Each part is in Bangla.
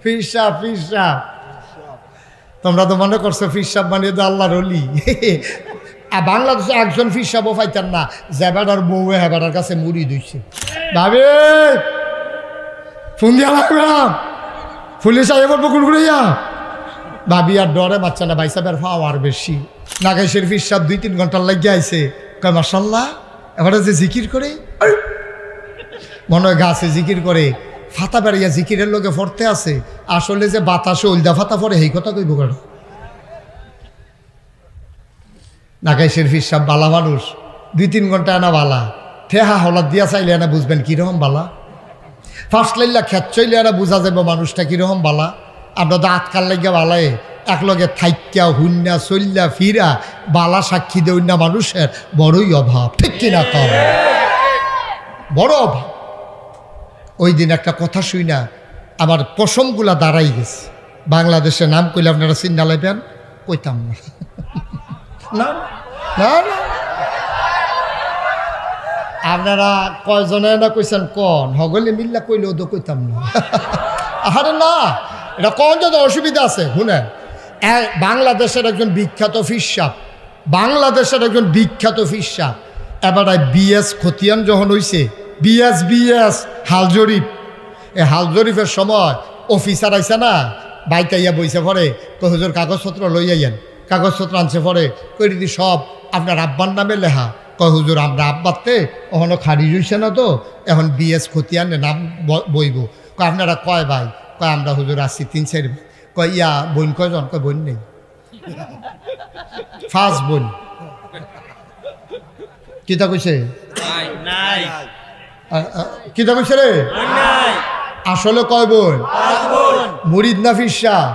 ফিরসাব ফিরসাব তোমরা তো মনে করছো ফিরসাব মানে তো আল্লাহর ওলি। বাংলাদেশে একজন ফিরসাবও পাইতেন না, জেবাডার বউ হেবাডার কাছে মুড়ি দিচ্ছে। ভাবে ফোন দিয়া লাগলাম পুলিশ আগে বলবো কুড়কুড়িয়া ভাবি আর ডরে বাচ্চা না, ভাই সাহেবের পাওয়ার বেশি। নাগাইশের ফিরসাব 2-3 ঘন্টার লাগিয়ে আইছে, কয় মাশাল্লাহ এবারে যে জিকির করে মনে হয় গাছে জিকির করে, ফাতা বেড়াইয়া জিকিরের লোকে ফরতে আছে, আসলে যে বাতাসে উল্দা ফাতা পরে এই কথা কইব কেন? নাগাইশের ফিরসাব বালা মানুষ, 2-3 ঘন্টা আনা বালা, ঠেহা হলাদ দিয়া চাইলে না বুঝবেন কীরকম বালা, ফার্স্ট লাইল্লা খেত চইলে না বুঝা যাবে মানুষটা কীরকম বালা। আমরা তো আতকাল লাগিয়া বালায় একলগে থাইক্যা হুন্না চল্লা ফিরা বালা সাক্ষী দেই না মানুষের বড়ই অভাব, ঠিক কিনা কম? বড় অভাব। ওই দিন একটা কথা শুই না আমার পশমগুলা দাঁড়াই গেছে। বাংলাদেশের নাম কইলে আপনারা চিন্তা লাইবেন, কইতাম না না না না। আপনারা কয়জনে না কইছেন কন, হগলে মিল্লা কইলেও তো কইতাম না। আরে না, এটা কন যদি অসুবিধা আছে। শুনেন, বাংলাদেশের একজন বিখ্যাত ফিরসাব, বাংলাদেশের একজন বিখ্যাত ফিরসাব এবার বিএস খতিয়ান যখন হইছে, বিএস হাল জরিপ, এই হাল জরিপের সময় অফিসার আইসা না, বাইকাইয়া বইসে পরে তো হুজুর কাগজপত্র লইয়াইয়েন, কাগজপত্র আনছে পরে কই দিদি সব আপনার আব্বার নামে লেখা। কয় হুজুর আমরা আব্বাতে ওখানে খারিজ হইছে না তো, এখন বিএস খতিয়ানে নাম বইব। কয় আপনারা কয় ভাই? কয় আমরা হুজুর আসছি 3-4 ভাই। কয় ইয়া বোন কয়জন? কয় বোন নেই, ফার্স্ট বোন। কিতা কইছে? কিতা কইছে রে? আসলে কয় বোন? মুরিদ না ফিরসাব?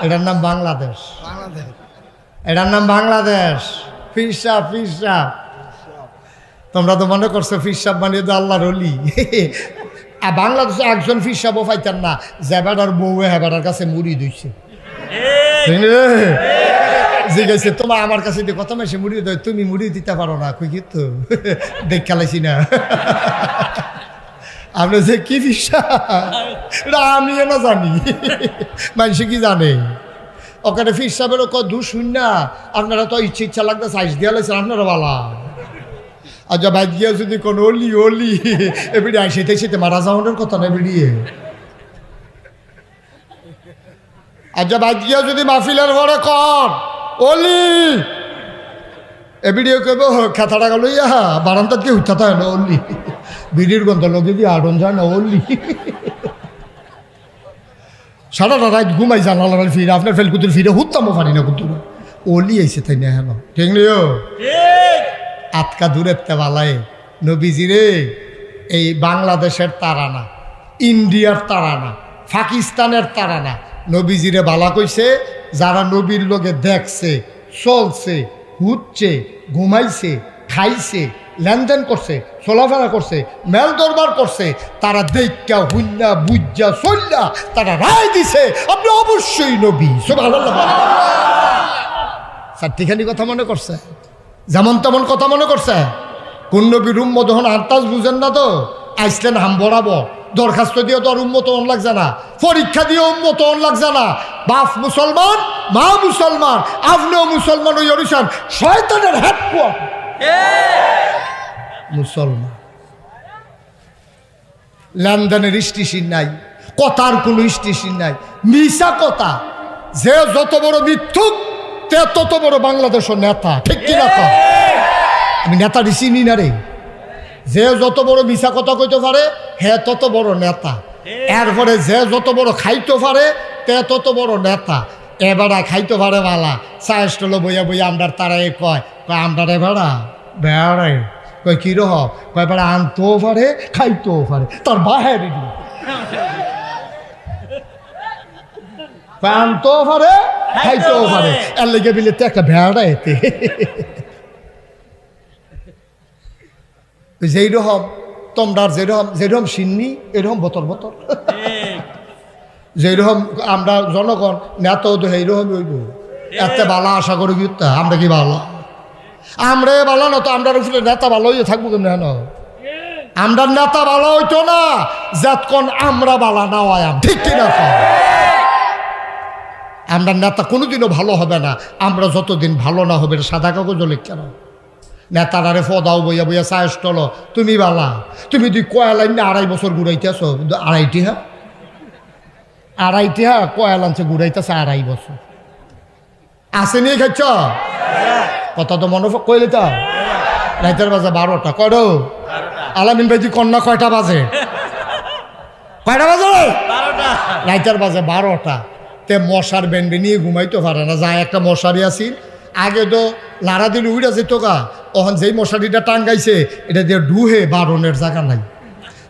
এটার নাম বাংলাদেশ, এটার নাম বাংলাদেশ। ফিরসাব ফিরসাব তোমরা তো মনে করছো ফিরসাব মানে তো আল্লাহর ওলি। বাংলাদেশে একজন ফিরসাবও পাইতেন না, জেবাডার বউ হেবাডার কাছে মুড়ি দিচ্ছে। জিজ্ঞাসা তোমার আমার কাছে দিয়ে কত মাসে মুড়ি দেয়, তুমি মুড়ি দিতে পারো না? কই কিন্তু দেখ খেলাইছি না আপনি যে কি ফিরসাব আমি না জানি, মানুষ কি জানে? ওখানে ফিরসাবেরও কত দূর শুন না, আপনারা তো ইচ্ছা লাগবে সাইজ দিয়া লাইছেন আপনারা বালা। আচ্ছা বাইক গিয়া যদি কোন অলি অলি এবিডি সেতে সেতে মারা যাওয়ানোর কথা না বেরিয়ে। আচ্ছা বাইক গিয়া যদি মাহফিলের ঘরে কর অলি এবিডিও কইব খেতাটা গেল ইয়া বারান্দার দিয়ে উঠাতে হয় না অলি, বিড়ির গন্ধ লগে দিয়ে আড়ন যায় না অলি। সারাটা রাত ঘুমাই জানালার ফিরে আপনার ফেলকুতুর ফিরে হুত্তামও পারি না কুতুর অলি আইসে তাই না হেন, ঠিক নিও আটকা দূরের তেবালায় নবীজিরে এই বাংলাদেশের তারানা, ইন্ডিয়ার তারানা, পাকিস্তানের তারানা নবীজিরে বালা কইছে। যারা নবীর লোকে দেখছে, চলছে, হুচ্ছে, ঘুমাইছে, খাইছে, লেনদেন করছে, চলাফেরা করছে, মেল দরবার করছে, তারা দেখা হুন্না বুঝা চল্লা তারা রায় দিছে আপনি অবশ্যই নবী। চারটিখানি কথা মনে করছে, যেমন তেমন কথা মনে করছে। কোন নবীর উম্মত যখন আন্তাজ বুঝেন না তো আইসলেন হাম বরাবর, দরখাস্ত দিয়ে তো আর উম্মত অন লাগছে না, পরীক্ষা দিয়ে উম্মত অন লাগছে না। বাপ মুসলমান, মা মুসলমান, আপনিও মুসলমান ওই অরিসান শয়তানের মুসলমান। লেনদেনের স্টেশন নাই, কথার কোনো স্টেশন নাই, মিশা কথা। যে যত বড় মিথ্যুক তে তত বড় বাংলাদেশের নেতা, ঠিক কিনা? আমি নেতাটি চিনি না রে। যে যত বড় মিশা কথা কইতে পারে হে তত বড় নেতা, এরপরে যে যত বড় খাইতে পারে তে তত বড় নেতা। এবারে খাইতে পারে বালা চায় স্টলে বইয়া বইয়া আমরার তারাই কয় আমরার এবারা বেড়ায় কয় কি রহ কয় বেড়া আনতেও পারে খাইতেও পারে, তার বাহারে আনতেও পারে খাইতেও পারে, এর লেগে বিলে তো একটা ভেড়া এতে। যেই রকম তোমরা যেরকম সিন্নি এরকম বতর বতর, যেরকম আমরা জনগণ নেতা তো সেইরকম হইব। এত বালা আশা করি আমরা কি ভালো, আমরা ভালো না তো আমরা উপরে নেতা ভালো হয়ে থাকবো কেমন? হেন আমরা নেতা ভালো হইতো না যতক্ষণ আমরা বালা না হয়, ঠিক কিনা? আমরা নেতা কোনোদিনও ভালো হবে না, আমরা যতদিন ভালো না হবে সাদা কাগজ কেন নেতারারে ফদাও বইয়া বইয়া চায় স্টল তুমি বালা, তুমি তুই কয়ালাইন 2.5 বছর ঘুরাইতেছ, 2.5টি হ্যাঁ 2.5টি হ্যাঁ কয়ালাঞ্চে ঘুরাইতেছে 2.5 বছর আসে নিয়ে খাচ্ছ কথা তো মনে কইলে তো রাইতের বাজে 12টা করো আলামিন ভাই তুই কন্যা কয়টা বাজে কয়টা বাজে রাইতের বাজে 12টা তে মশার বেনবে নিয়ে ঘুমাইতে পারে না, যায় একটা মশারি আসি আগে তো লাড়া দিল উড়া যেত গা, তখন যেই মশারিটা টাঙ্গাইছে এটা দিয়ে ডুহে বারণের জায়গা নাই,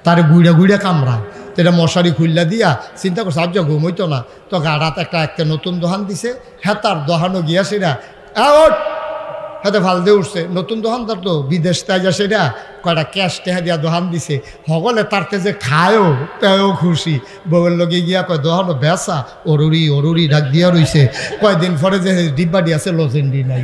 তার গুইড়া গুইড়া কামড়ায়, তো এটা মশারি খুললা দিয়া চিন্তা করছে আজ ঘুমাইতো না, তো গাড়াত একটা নতুন দোকান দিছে, হ্যাঁ তার দোকানও গিয়া সেটা হাতে ভাল দিয়ে উঠছে, নতুন দোকানদার তো বিদেশ তাই যা সেটা কয়টা ক্যাশ টেহা দিয়া দোকান দিছে, হগলে তারতে যে খায়ও তেও খুশি, বউয়ের লগে গিয়া কয় দোকানও বেসা অরুরি ডাক দিয়া রইছে, কয়দিন পরে যে ডিব্বাডি আছে লজেন্ডি নাই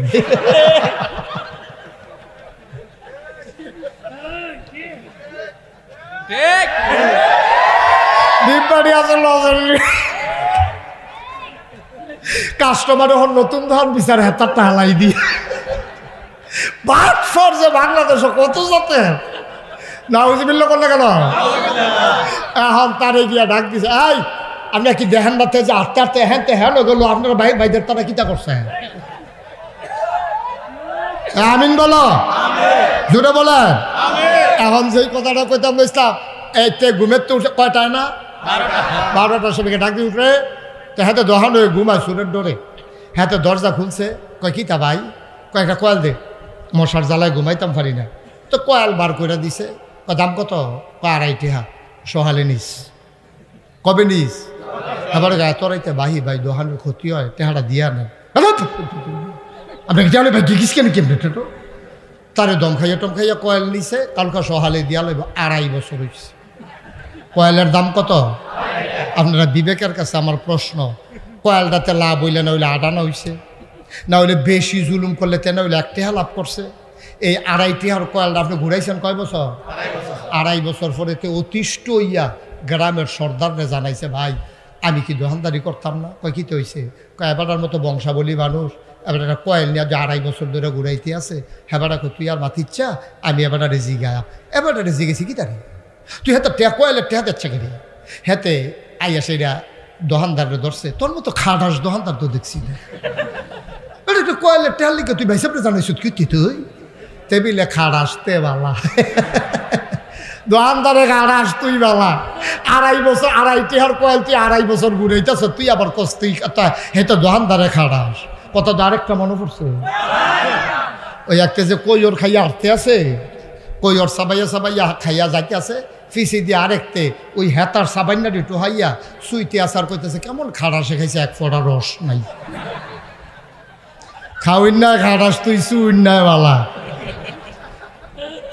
ডিব্বাডি আছে লজেন্ডি, কাস্টমার এখন নতুন দোকান বিচার হেতারটা হালাই দিয়ে বাটফর যে বাংলাদেশে কত যাতে নাউজুবিল্লাহ করলে কেন এখন তারে গিয়া ডাক দিছে, এই আপনার কি দেখেন না যে আটতে আটতে হ্যাঁ হ্যাঁ গেল আপনার ভাইদের তারা কিতা করছে আমিন বলো জুড়ে বলেন। এখন যেই কথাটা কইতাম ইসলাম এইতে ঘুমের তো উঠে কয়টায় না 12টার সবাইকে ডাক দিয়ে উঠে, তো হাতে দোহান হয়ে ঘুমায় সুরের ডরে, হাতে দরজা খুলছে, কয় কিতা ভাই, কয়েকটা কয়াল দে, মশার জ্বালায় ঘুমাইতাম পারি না, তো কয়াল বার করে দিছে, দাম কত, 2.5 টাকা সহালে নিস, কবে নিস, আবার গায়ে তরাইতে বাহি ভাই দোহানের ক্ষতি হয় টেহাটা দিয়া নেন, আপনাকে জানে ভাই দেখিস কেন কেমনে তো তারে দম খাইয়া টম খাইয়া কয়েল নিছে, কালকা সহালে দিয়া লইব, 2.5 বছর হয়েছে। কয়েলের দাম কত? আপনারা বিবেকের কাছে আমার প্রশ্ন, কয়েলটাতে লাভ হইলে না হইলে আডানা হইছে, না হইলে বেশি জুলুম করলে তে না হইলে 1 টাকা লাভ করছে, এই 2.5 টাকার কয়েলটা আপনি ঘুরাইছেন কয় বছর? 2.5 বছর পরে তে অতিষ্ঠ হইয়া গ্রামের সর্দাররে জানাইছে, ভাই আমি কি দোকানদারি করতাম না, কয় কিতে হয়েছে, কয় এবারটার মতো বংশাবলী মানুষ, এবার একটা কয়েল নিয়ে যে 2.5 বছর ধরে ঘুরাইতে আছে, হেবাটা তুই আর মাতিচ্ছা, আমি এবারটা রেজি গায়া, এবারটা রেজি গেছি কি তারি, তুই হাতে কয়েলের টেহা দিচ্ছে কিনি, হেতে আইয়া সেটা দোকানদারে ধরছে, তোর মতো খাটাস দোকানদার তো দেখছি না, এটা কয়েলের টেহার লিখে তুই ভাই সামনে জানাইছ কি তুই টেবিলে খাটাস তে বালা দোকানদারে খাটাস তুই বালা, 2.5 বছর 2.5 টাকার কয়েল তুই 2.5 বছর ঘুরাইতেছ, তুই আবার কস তুই হেতো দোকানদারে খাটাস, কত তো আরেকটা মনে পড়ছে, ওই একটা যে কই ওর খাইয়া আটতে আছে, কই ওর সাবাইয়া খাইয়া যাইতে আছে, ফিসি দিয়ে আরেকতে ওই হেতার সাবাইনাটি একটু হাইয়া সুইতে আসার কইতেছে, কেমন খাড়া শেখাইছে, 1 ফোঁটা রস নাই, খাওয়াই না খাটাস তুই সুইন না বালা,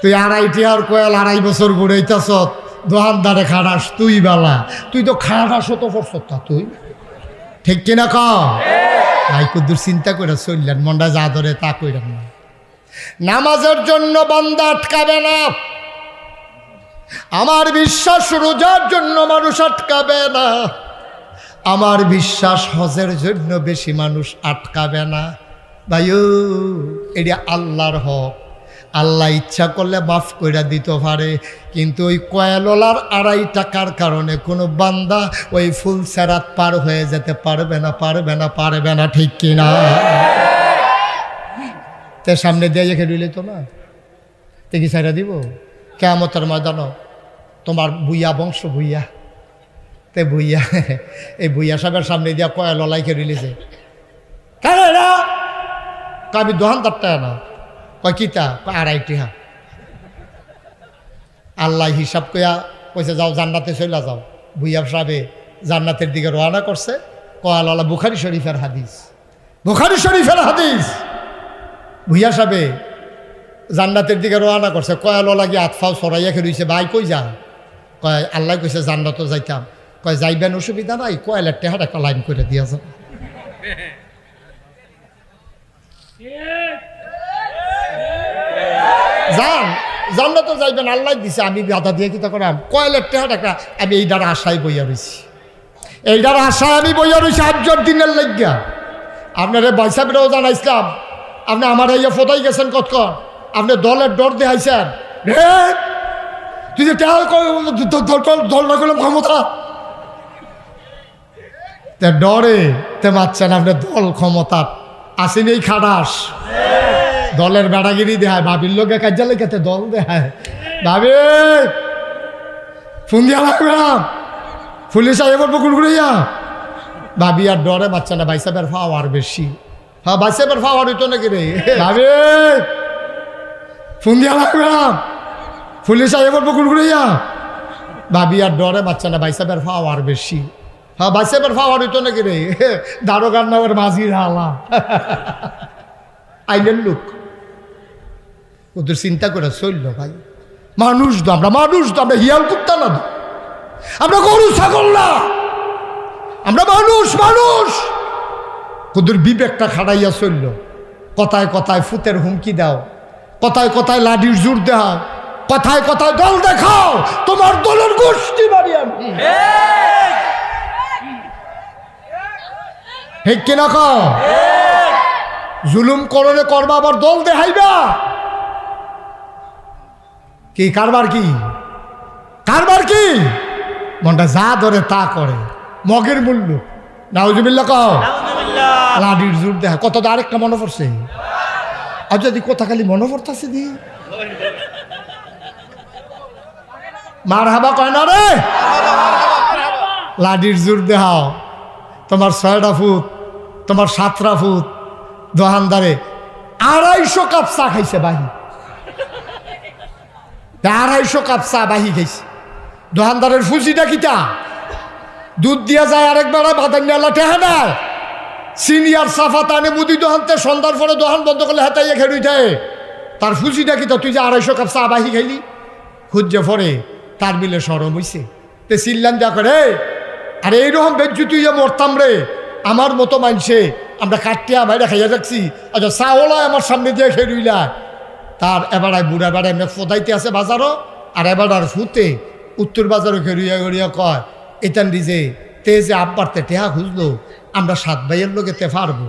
তুই 2.5 টাকার কয়েল 2.5 বছর ঘুরাইতেছ, দোকানদারে খাটাস তুই বালা, তুই তো খাটাস তো পড়ছ তা তুই, ঠিক কিনা ক ভাই কুদ্দুর চিন্তা করে চললেন, মনটা যা ধরে তা কইলেন না, নামাজের জন্য বান্দা আটকাবে না, আমার বিশ্বাস রোজার জন্য মানুষ আটকাবে না, আমার বিশ্বাস হজের জন্য বেশি মানুষ আটকাবে না, ভাইও এটা আল্লাহর হক, আল্লাহ ইচ্ছা করলে মাফ করে দিতে পারে, কিন্তু ওই কয়েলওয়ালার 2.5 টাকার কারণে কোনো বান্দা ওই ফুল সেরাত পার হয়ে যেতে পারবে না, ঠিক কিনা? তে সামনে দিয়ে রেখে দিলে তো না, তে কি ছাইরা দিব কিয়ামতের ময়দান, তোমার ভুইয়া বংশ ভুইয়া, তে ভুইয়া এই ভুইয়া সাহেবের সামনে দিয়া কয়েলওয়ালাই খেয়ে দিলেছে, কেন না আমি দোকানদারটা না, কয় কিতা, 2.5 টাকা, আল্লাহ হিসাব কইয়া কইছে যাও জান্নাতে চলে যাও, ভুইয়া সাহেবে জান্নাতের দিকে রওনা করছে, কয়েলওয়ালা বুখারী শরীফের হাদিস, ভুইয়া সাহেবে জান্নাতের দিকে রওনা করছে, কয়েলওয়ালা গিয়ে আতফাও সরাইয়া খেয়ে রয়েছে, ভাই কই যান, কয় আল্লাহ কইছে জান্নাতও যাইতাম, কয় যাইবেন অসুবিধা নাই, কয়েলের টেহার একটা লাইন করে দিয়েছে, যান জান্নাতও যাইবেন, আল্লাহ দিছে, আমি বাধা দিয়ে কিতা করাম, কয়েলের টেহার একটা আমি এই দ্বারা আশায় বইয়া রয়েছি, এইটার আশায় আমি বইয়া রয়েছি 8 দিনের লাগিয়া। আপনারে বাইসাবেরাও জানাইছিলাম, আপনি আমার ইয়ে ফোটাই গেছেন কতক্ষণ, আপনি দলের ডর দেখাইছেন। রে তুই যে দল না করলাম ক্ষমতা, ডরে তে মারছেন আপনি দল ক্ষমতা আসেনি। এই খাটাস দলের বেড়াগিরি দেখায়, ভাবির লোকে কাজা লেখাতে দল দেখায়। ভাবি ফোন দিয়া লাগবে না, পুলিশ আইয়ে বলবো কুড়কুড়িয়া। ভাবি আর ডরে মারছে না, বাইসাবের পাওয়ার বেশি। হ্যাঁ বাইসাবের পাওয়ার হইতো নাকি রে। ভাবি ফোন দিয়া লাগবে না, পুলিশ আইয়ে বলবো কুড়কুড়িয়া। ভাবি আর ডরে মারছে না, বাইসাবের পাওয়ার বেশি। হ্যাঁ বাইসাবের পাওয়ার হইতো নাকি রে। দারোগার নামের মাঝির হালা আইনের লোক ওদের চিন্তা করে চলল। ভাই মানুষ তো আমরা, মানুষ তো আমরা, হিয়াল কুত্তা না, আমরা গরু ছাগল না, আমরা মানুষ। মানুষ ওদের বিবেকটা খাড়াইয়া চলল। কথায় কথায় ফুতের হুমকি দাও, কথায় কথায় লাঠির জোর দাও, কথায় কথায় দল দেখাও, তোমার দলের গোষ্ঠী বাড়ি আমি। ঠিক কিনা কও? জুলুম করলে করবা, আবার দল দেখাইবা। কি কারবার, কি কারবার, কি মনটা যা ধরে তা করে, মগের মূল্য। নাউজুবিল্লাহ কও। লাডির জোর দেখা কত। আরেকটা মনে পড়ছে, আর যদি কথা খালি মনে পড়তেছে দি মার হাবা কয় না রে। লাডির জোর দেখাও, তোমার 6টা ফুট, তোমার 7টা ফুট দোকানদারে 250 কাপ চা খাইছে বাহি, 250 কাপ চা বাহি খাইছে। দোকানদারের ফুজিটা কিটা, দুধ দিয়া যায় আরেকবার বাদাম নেলা টেহা না, সিনিয়র সাফা টানে মুদি দোকানতে সন্ধ্যার পরে দোকান বন্ধ করলে হাতাইয়া খেয়ে যায়। তার ফুজিটা কিটা, তুই যে 250 কাপ চা বাহি খাইলি। খুঁজে পরে তার বিলে সরম হইছে, তে চিল্লান দেয়া করে, আরে এইরকম বেজ্জুতি মরতাম রে, আমার মতো মানছে আমরা কাটিয়া বাইরে খাইয়া যাচ্ছি, আচ্ছা চাওলাই আমার সামনে দিয়ে খেয়ে রইলা। তার এবারায় বুড়া বেড়ায় এমনি ফোদাইতে আছে বাজারও, আর এবার আর ফুতে উত্তর বাজারও খেরিয়া গড়িয়া কয়, এটান দিছে তে যে আব্বারতে টেহা খুঁজলো, আমরা 7 ভাইয়ের লোকে তে পারবো।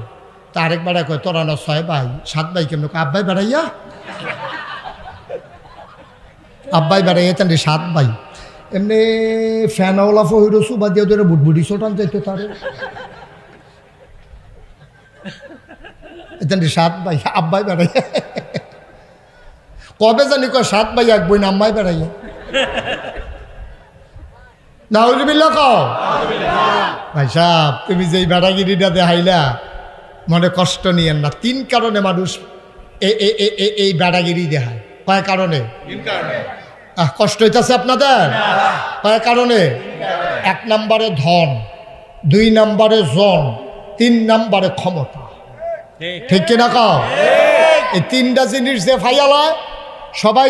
তা আরেক বেড়ায় কয়, তোরা না 6 ভাই, 7 ভাই কেমন? আব্বাই বেড়াইয়া, আব্বাই বেড়াই এটান 7 ভাই। এমনি ফ্যানওয়ালা ফহির সুবা দিয়ে ধরে বুটবুটি ছোটান যাইতো তারে। এটান 7 ভাই, আব্বাই বেড়াই। কবে জানি কয় 7 ভাই 1 বোন, আম্মাই বেড়াইয়া। নাউজুবিল্লাহ কও। ভাই সাহেব তুমি যেই বেড়াগিরিটা দেখাইলা, মনে কষ্ট নিয়েন না। 3 কারণে মানুষ এই বেড়াগিরি দেখায়। কয় কারণে? কষ্ট হইতেছে আপনাদের? কয় কারণে? 1 নম্বরে ধন, 2 নম্বরে জন, 3 নম্বরে ক্ষমতা। ঠিক কিনা কও? এই 3টা জিনিস যে ফাইয়ালায় সবাই